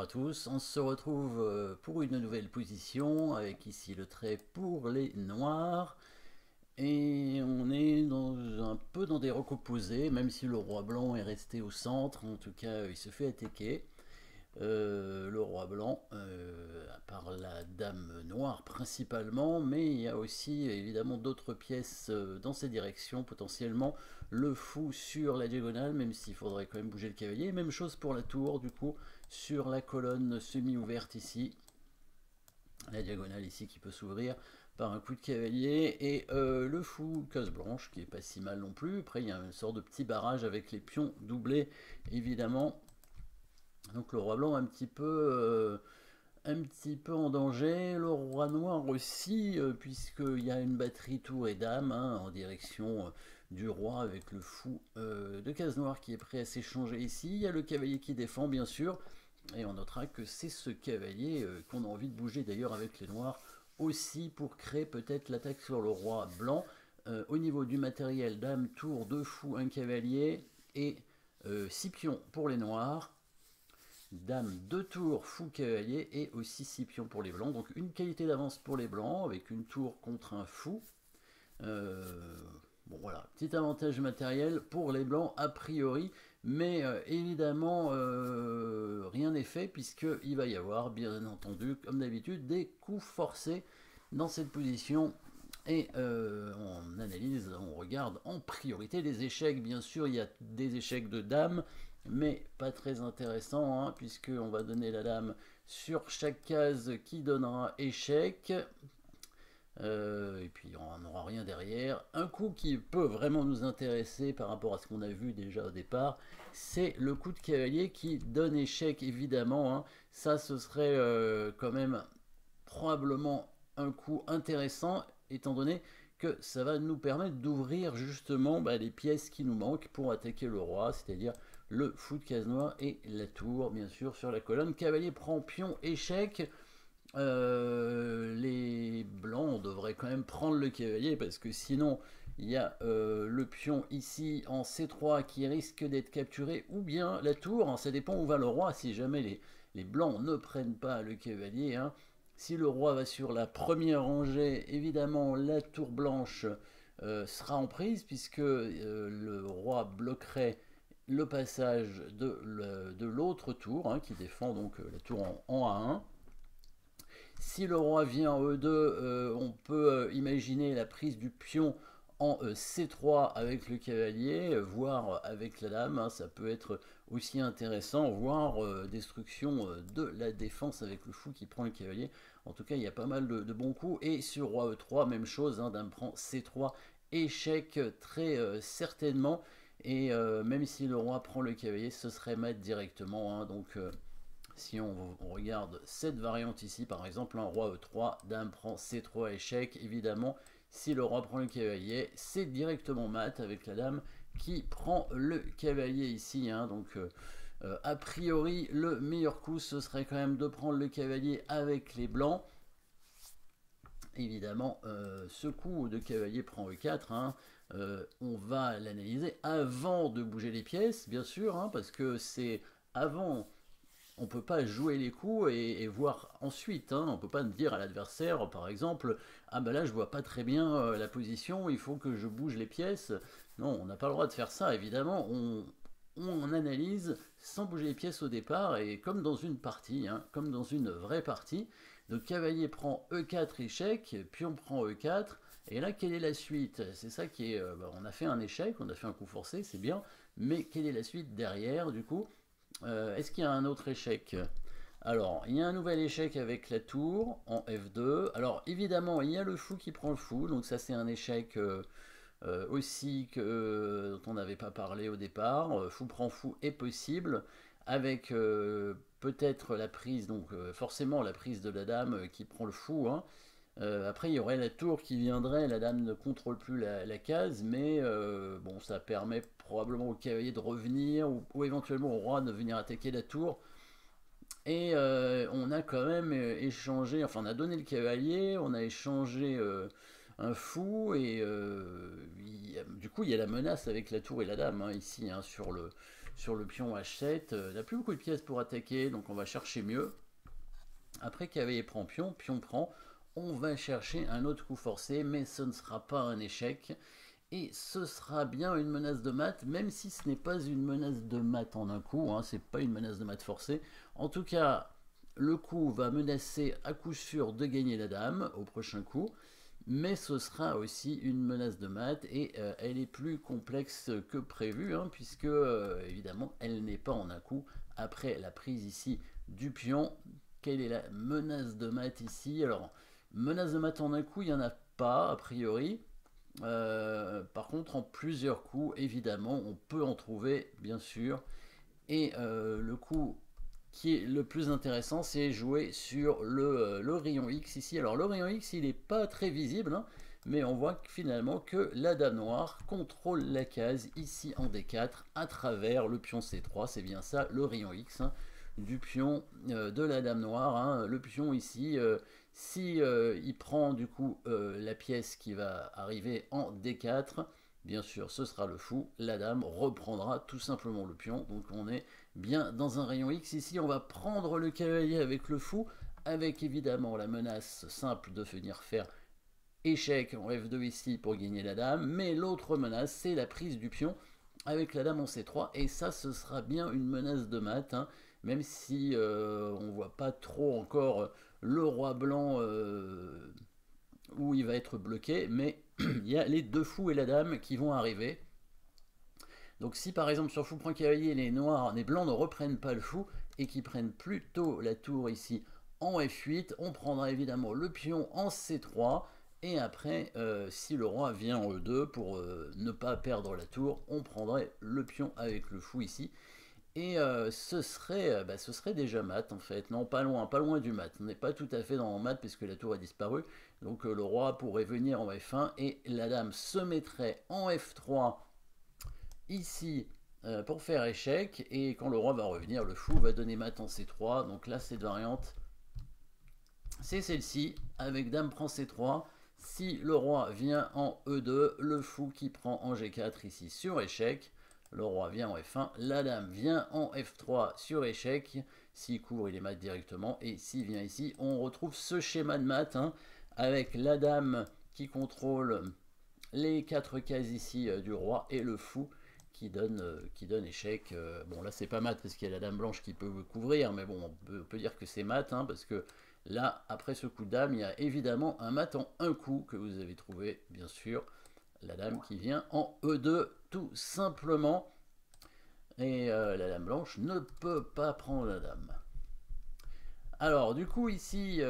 à tous, on se retrouve pour une nouvelle position avec ici le trait pour les noirs et on est un peu dans des recomposés, même si le roi blanc est resté au centre, en tout cas il se fait attaquer. Le roi blanc, par la dame noire principalement, mais il y a aussi évidemment d'autres pièces dans ces directions, potentiellement le fou sur la diagonale, même s'il faudrait quand même bouger le cavalier. Même chose pour la tour, du coup, sur la colonne semi-ouverte ici, la diagonale ici qui peut s'ouvrir par un coup de cavalier, et le fou case blanche qui est pas si mal non plus. Après il y a une sorte de petit barrage avec les pions doublés évidemment. Donc le roi blanc un petit peu en danger, le roi noir aussi, puisqu'il y a une batterie tour et dame hein, en direction du roi avec le fou de case noire qui est prêt à s'échanger ici. Il y a le cavalier qui défend bien sûr, et on notera que c'est ce cavalier qu'on a envie de bouger d'ailleurs avec les noirs aussi pour créer peut-être l'attaque sur le roi blanc. Au niveau du matériel, dame, tour, 2 fous, un cavalier et 6 pions pour les noirs. Dame, 2 tours, fou, cavalier et aussi 6 pions pour les blancs. Donc une qualité d'avance pour les blancs avec une tour contre un fou. Bon voilà, petit avantage matériel pour les blancs a priori, mais évidemment rien n'est fait puisqu'il va y avoir bien entendu comme d'habitude des coups forcés dans cette position. Et on analyse, on regarde en priorité les échecs. Bien sûr, il y a des échecs de dames, mais pas très intéressant, hein, puisqu'on va donner la dame sur chaque case qui donnera échec. Et puis on n'aura rien derrière. Un coup qui peut vraiment nous intéresser par rapport à ce qu'on a vu déjà au départ, c'est le coup de cavalier qui donne échec évidemment. Hein. Ça, ce serait quand même probablement un coup intéressant, étant donné que ça va nous permettre d'ouvrir justement les pièces qui nous manquent pour attaquer le roi, c'est-à-dire le fou de case noire et la tour, bien sûr, sur la colonne. Cavalier prend pion, échec. Les blancs, on devrait quand même prendre le cavalier, parce que sinon, il y a le pion ici en C3 qui risque d'être capturé, ou bien la tour, hein, ça dépend où va le roi, si jamais les blancs ne prennent pas le cavalier. Hein. Si le roi va sur la première rangée, évidemment, la tour blanche sera en prise, puisque le roi bloquerait le passage de l'autre tour, hein, qui défend donc la tour en A1. Si le roi vient en E2, on peut imaginer la prise du pion en C3 avec le cavalier, voire avec la dame, hein, ça peut être aussi intéressant, voire destruction de la défense avec le fou qui prend le cavalier. En tout cas, il y a pas mal de bons coups. Et sur roi E3, même chose, hein, dame prend C3, échec très certainement. Et même si le roi prend le cavalier, ce serait mat directement. Hein, donc si on regarde cette variante ici, par exemple, un roi E3, dame prend C3, échec, évidemment, si le roi prend le cavalier, c'est directement mat avec la dame qui prend le cavalier ici. Hein, donc, a priori, le meilleur coup, ce serait quand même de prendre le cavalier avec les blancs. Évidemment, ce coup de cavalier prend E4, hein, on va l'analyser avant de bouger les pièces, bien sûr, hein, parce que c'est avant. On ne peut pas jouer les coups et voir ensuite. Hein. On ne peut pas dire à l'adversaire, par exemple, ah ben là je vois pas très bien la position, il faut que je bouge les pièces. Non, on n'a pas le droit de faire ça, évidemment. On analyse sans bouger les pièces au départ, et comme dans une partie, hein, comme dans une vraie partie. Donc cavalier prend E4 échec, pion prend E4, et là quelle est la suite? C'est ça qui est... on a fait un échec, on a fait un coup forcé, c'est bien, mais quelle est la suite derrière du coup? Est-ce qu'il y a un autre échec? Alors, il y a un nouvel échec avec la tour en F2. Alors, évidemment, il y a le fou qui prend le fou. Donc ça, c'est un échec aussi dont on n'avait pas parlé au départ. Fou prend fou est possible. Avec peut-être la prise, donc forcément la prise de la dame qui prend le fou. Hein. Après, il y aurait la tour qui viendrait, la dame ne contrôle plus la case, mais bon, ça permet probablement au cavalier de revenir, ou éventuellement au roi de venir attaquer la tour. Et on a quand même échangé, enfin on a donné le cavalier, on a échangé un fou, et du coup il y a la menace avec la tour et la dame, hein, ici, hein, sur sur le pion H7, n'a plus beaucoup de pièces pour attaquer, donc on va chercher mieux. Après cavalier prend pion, pion prend, on va chercher un autre coup forcé, mais ce ne sera pas un échec. Et ce sera bien une menace de mat, même si ce n'est pas une menace de mat en un coup, hein, c'est pas une menace de mat forcée. En tout cas, le coup va menacer à coup sûr de gagner la dame au prochain coup, mais ce sera aussi une menace de mat, et elle est plus complexe que prévu, hein, puisque évidemment elle n'est pas en un coup. Après la prise ici du pion, quelle est la menace de mat ici? Alors, menace de mat en un coup, il n'y en a pas a priori. Par contre, en plusieurs coups, évidemment, on peut en trouver, bien sûr. Et le coup qui est le plus intéressant, c'est jouer sur le rayon X ici. Alors le rayon X, il n'est pas très visible, hein, mais on voit finalement que la dame noire contrôle la case ici en D4 à travers le pion C3. C'est bien ça, le rayon X, hein, du pion de la dame noire. Hein. Le pion ici, si il prend du coup la pièce qui va arriver en D4, bien sûr ce sera le fou, la dame reprendra tout simplement le pion. Donc on est bien dans un rayon X. Ici on va prendre le cavalier avec le fou, avec évidemment la menace simple de venir faire échec en F2 ici pour gagner la dame, mais l'autre menace c'est la prise du pion avec la dame en C3, et ça ce sera bien une menace de mat, hein, même si on voit pas trop encore le roi blanc où il va être bloqué, mais il y a les deux fous et la dame qui vont arriver. Donc si par exemple sur fou prend cavalier, les noirs, les blancs ne reprennent pas le fou et qui prennent plutôt la tour ici en F8, on prendra évidemment le pion en C3, et après si le roi vient en E2 pour ne pas perdre la tour, on prendrait le pion avec le fou ici. Et ce serait déjà mat en fait, non pas loin du mat, on n'est pas tout à fait dans le mat puisque la tour a disparu, donc le roi pourrait venir en F1 et la dame se mettrait en F3 ici pour faire échec, et quand le roi va revenir, le fou va donner mat en C3, donc là cette variante c'est celle-ci, avec dame prend C3, si le roi vient en E2, le fou qui prend en G4 ici sur échec, le roi vient en F1, la dame vient en F3 sur échec, s'il couvre il est mat directement, et s'il vient ici, on retrouve ce schéma de mat, hein, avec la dame qui contrôle les 4 cases ici du roi, et le fou qui donne échec. Bon là c'est pas mat parce qu'il y a la dame blanche qui peut couvrir, mais bon on peut dire que c'est mat, hein, parce que là après ce coup de dame, il y a évidemment un mat en un coup que vous avez trouvé, bien sûr. La dame qui vient en E2 tout simplement, et la dame blanche ne peut pas prendre la dame. Alors du coup ici,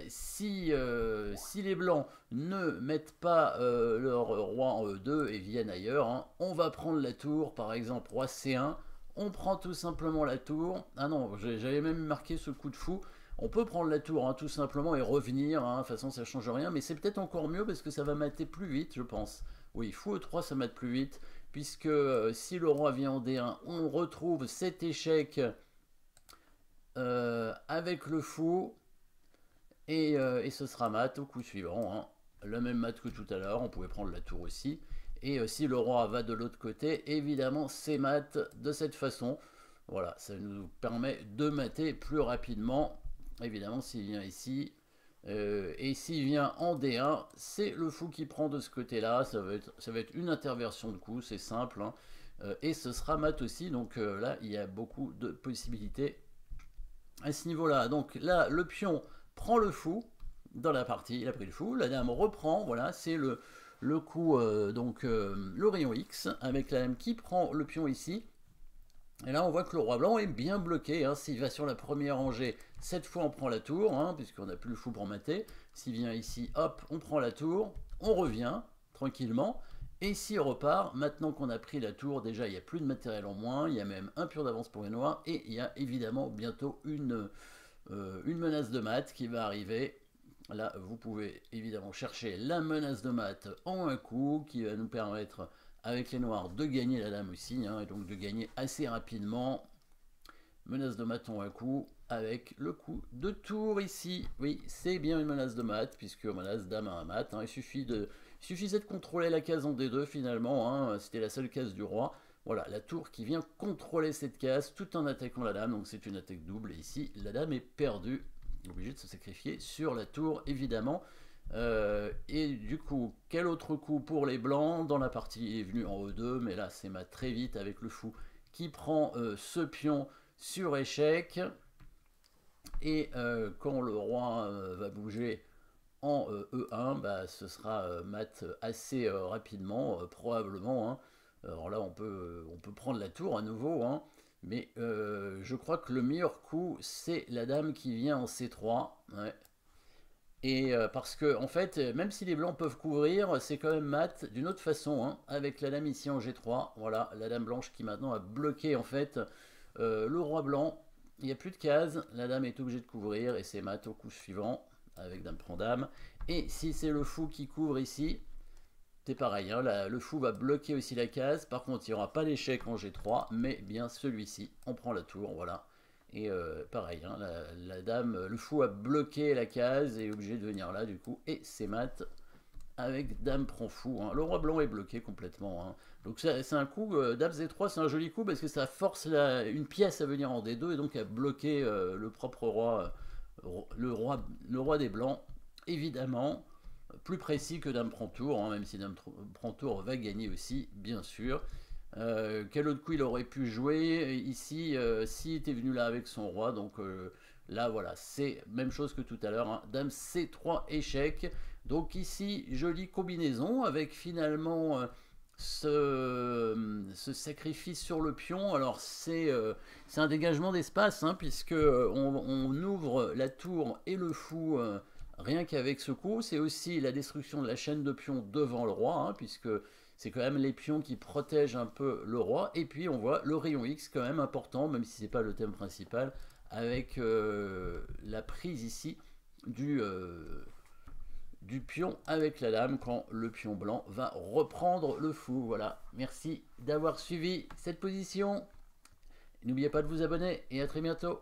si les blancs ne mettent pas leur roi en E2 et viennent ailleurs, hein, on va prendre la tour, par exemple roi C1, on prend tout simplement la tour. Ah non, j'avais même marqué ce coup de fou. On peut prendre la tour, hein, tout simplement, et revenir, hein, de toute façon ça change rien, mais c'est peut-être encore mieux parce que ça va mater plus vite, je pense. Oui, fou E3 ça mate plus vite, puisque si le roi vient en D1, on retrouve cet échec avec le fou, et ce sera mat au coup suivant, hein. Le même mat que tout à l'heure, on pouvait prendre la tour aussi, et si le roi va de l'autre côté, évidemment c'est mat de cette façon. Voilà, ça nous permet de mater plus rapidement. Évidemment s'il vient ici, et s'il vient en D1, c'est le fou qui prend de ce côté là, ça va être une interversion de coup, c'est simple, hein, et ce sera mat aussi, donc là il y a beaucoup de possibilités à ce niveau-là. Donc là, le pion prend le fou dans la partie, il a pris le fou, la dame reprend, voilà, c'est le coup, le rayon X, avec la dame qui prend le pion ici. Et là, on voit que le roi blanc est bien bloqué, hein. S'il va sur la première rangée, cette fois on prend la tour, hein, puisqu'on n'a plus le fou pour mater. S'il vient ici, hop, on prend la tour, on revient tranquillement. Et s'il repart, maintenant qu'on a pris la tour, déjà il n'y a plus de matériel en moins, il y a même un pion d'avance pour les noirs, et il y a évidemment bientôt une menace de mat qui va arriver. Là, vous pouvez évidemment chercher la menace de mat en un coup, qui va nous permettre, avec les noirs, de gagner la dame aussi, hein, et donc de gagner assez rapidement. Menace de mat en un coup, avec le coup de tour ici. Oui, c'est bien une menace de mat, puisque menace dame à un mat, hein. Il suffisait de contrôler la case en D2 finalement, hein, c'était la seule case du roi Voilà, la tour qui vient contrôler cette case tout en attaquant la dame, donc c'est une attaque double, et ici la dame est perdue, obligée de se sacrifier sur la tour évidemment. Et du coup, quel autre coup pour les blancs? Dans la partie est venue en E2, mais là c'est mat très vite avec le fou qui prend ce pion sur échec. Et quand le roi va bouger en E1, bah, ce sera mat assez rapidement, probablement. Hein. Alors là, on peut prendre la tour à nouveau, hein, mais je crois que le meilleur coup, c'est la dame qui vient en C3. Ouais. Et parce que, en fait, même si les blancs peuvent couvrir, c'est quand même mat d'une autre façon, hein, avec la dame ici en G3. Voilà, la dame blanche qui maintenant a bloqué, en fait, le roi blanc. Il n'y a plus de cases, la dame est obligée de couvrir, et c'est mat au coup suivant, avec dame prend dame. Et si c'est le fou qui couvre ici, c'est pareil, hein, le fou va bloquer aussi la case. Par contre, il n'y aura pas l'échec en G3, mais bien celui-ci. On prend la tour, voilà. Et pareil, hein, la dame, le fou a bloqué la case et est obligé de venir là du coup. Et c'est mat avec dame prend fou. Hein. Le roi blanc est bloqué complètement. Hein. Donc c'est un coup, dame Z3, c'est un joli coup parce que ça force une pièce à venir en D2 et donc à bloquer le propre roi, le roi des blancs. Évidemment, plus précis que dame prend tour, hein, même si dame prend tour va gagner aussi, bien sûr. Quel autre coup il aurait pu jouer ici s'il était venu là avec son roi, donc là voilà, c'est même chose que tout à l'heure, hein. Dame C3 échec, donc ici jolie combinaison avec finalement ce sacrifice sur le pion. Alors c'est un dégagement d'espace, hein, puisque on ouvre la tour et le fou rien qu'avec ce coup. C'est aussi la destruction de la chaîne de pions devant le roi, hein, puisque c'est quand même les pions qui protègent un peu le roi. Et puis on voit le rayon X quand même important, même si c'est pas le thème principal, avec la prise ici du pion avec la dame quand le pion blanc va reprendre le fou. Voilà, merci d'avoir suivi cette position. N'oubliez pas de vous abonner et à très bientôt.